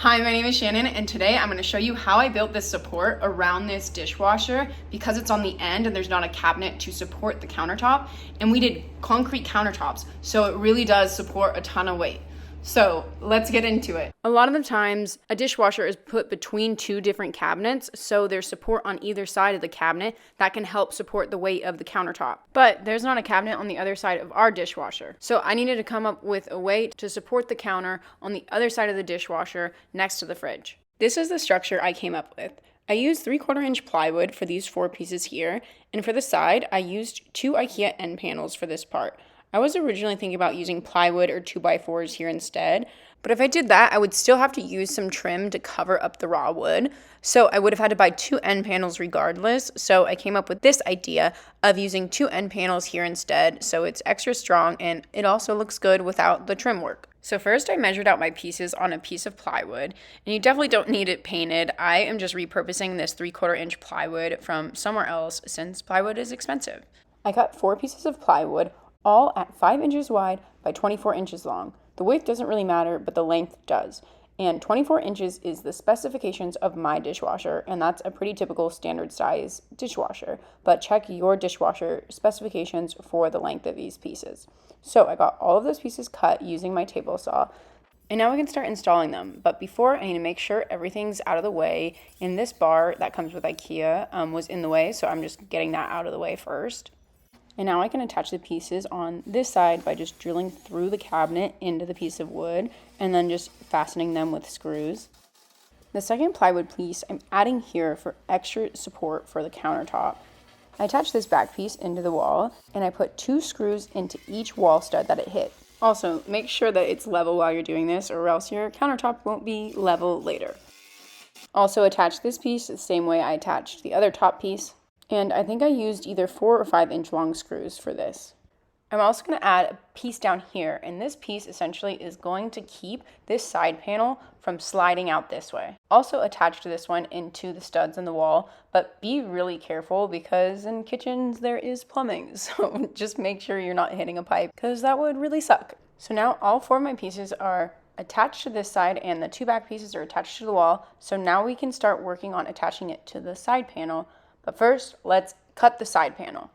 Hi, my name is Shannon, and today I'm going to show you how I built this support around this dishwasher because it's on the end and there's not a cabinet to support the countertop. And we did concrete countertops, so it really does support a ton of weight. So let's get into it. A lot of the times, a dishwasher is put between two different cabinets, so there's support on either side of the cabinet that can help support the weight of the countertop. But there's not a cabinet on the other side of our dishwasher. So I needed to come up with a way to support the counter on the other side of the dishwasher next to the fridge. This is the structure I came up with. I used 3/4 inch plywood for these 4 pieces here, and for the side, I used 2 Ikea end panels for this part. I was originally thinking about using plywood or 2x4s here instead, but if I did that, I would still have to use some trim to cover up the raw wood, so I would have had to buy 2 end panels regardless, so I came up with this idea of using 2 end panels here instead, so it's extra strong and it also looks good without the trim work. So first I measured out my pieces on a piece of plywood, and you definitely don't need it painted. I am just repurposing this 3/4 inch plywood from somewhere else since plywood is expensive. I cut 4 pieces of plywood, all at 5 inches wide by 24 inches long. The width doesn't really matter, but the length does. And 24 inches is the specifications of my dishwasher, and that's a pretty typical standard size dishwasher. But check your dishwasher specifications for the length of these pieces. So I got all of those pieces cut using my table saw, and now we can start installing them. But before, I need to make sure everything's out of the way. And this bar that comes with Ikea was in the way, so I'm just getting that out of the way first. And now I can attach the pieces on this side by just drilling through the cabinet into the piece of wood and then just fastening them with screws. The second plywood piece I'm adding here for extra support for the countertop. I attach this back piece into the wall and I put 2 screws into each wall stud that it hit. Also, make sure that it's level while you're doing this or else your countertop won't be level later. Also attach this piece the same way I attached the other top piece. And I think I used either 4 or 5 inch long screws for this. I'm also going to add a piece down here, and this piece essentially is going to keep this side panel from sliding out this way. Also attach to this one into the studs in the wall, but be really careful because in kitchens there is plumbing, so just make sure you're not hitting a pipe because that would really suck. So now all 4 of my pieces are attached to this side and the 2 back pieces are attached to the wall, so now we can start working on attaching it to the side panel. But first, let's cut the side panel.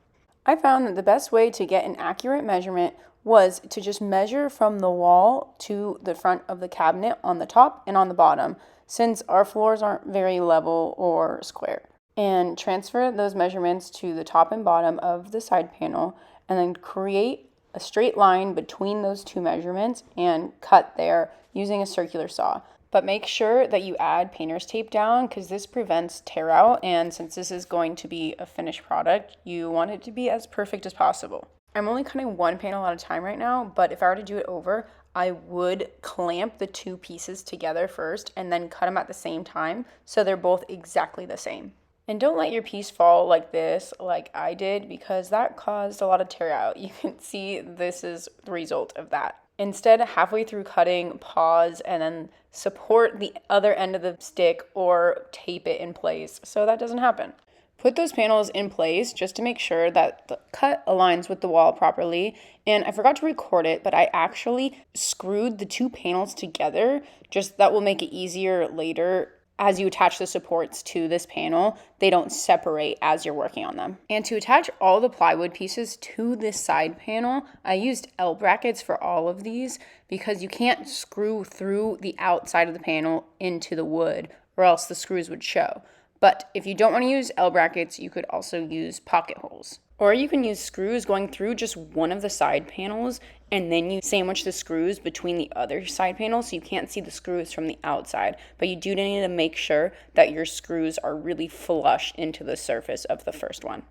I found that the best way to get an accurate measurement was to just measure from the wall to the front of the cabinet on the top and on the bottom, since our floors aren't very level or square. And transfer those measurements to the top and bottom of the side panel, and then create a straight line between those 2 measurements and cut there using a circular saw. But make sure that you add painter's tape down because this prevents tear out, and since this is going to be a finished product, you want it to be as perfect as possible. I'm only cutting 1 panel at a time right now, but if I were to do it over, I would clamp the 2 pieces together first and then cut them at the same time so they're both exactly the same. And don't let your piece fall like this, like I did, because that caused a lot of tear out. You can see this is the result of that. Instead, halfway through cutting, pause and then support the other end of the stick or tape it in place so that doesn't happen. Put those panels in place just to make sure that the cut aligns with the wall properly. And I forgot to record it, but I actually screwed the 2 panels together. Just that will make it easier later. As you attach the supports to this panel, they don't separate as you're working on them. And to attach all the plywood pieces to this side panel, I used L brackets for all of these because you can't screw through the outside of the panel into the wood or else the screws would show. But if you don't want to use L brackets, you could also use pocket holes. Or you can use screws going through just one of the side panels and then you sandwich the screws between the other side panels so you can't see the screws from the outside. But you do need to make sure that your screws are really flush into the surface of the first one.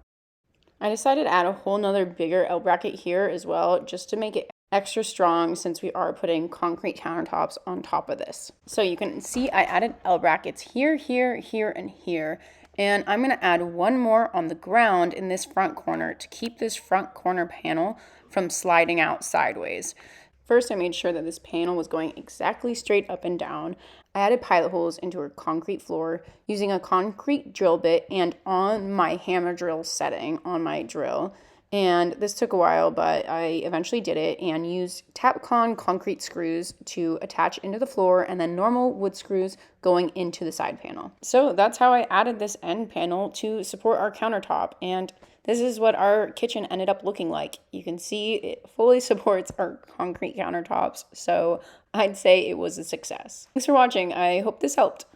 I decided to add a whole nother bigger L bracket here as well just to make it extra strong since we are putting concrete countertops on top of this. So you can see I added L brackets here, here, here, and here. And I'm going to add 1 more on the ground in this front corner to keep this front corner panel from sliding out sideways. First, I made sure that this panel was going exactly straight up and down. I added pilot holes into her concrete floor using a concrete drill bit and on my hammer drill setting on my drill. And this took a while, but I eventually did it and used Tapcon concrete screws to attach into the floor and then normal wood screws going into the side panel. So that's how I added this end panel to support our countertop. And this is what our kitchen ended up looking like. You can see it fully supports our concrete countertops. So I'd say it was a success. Thanks for watching. I hope this helped.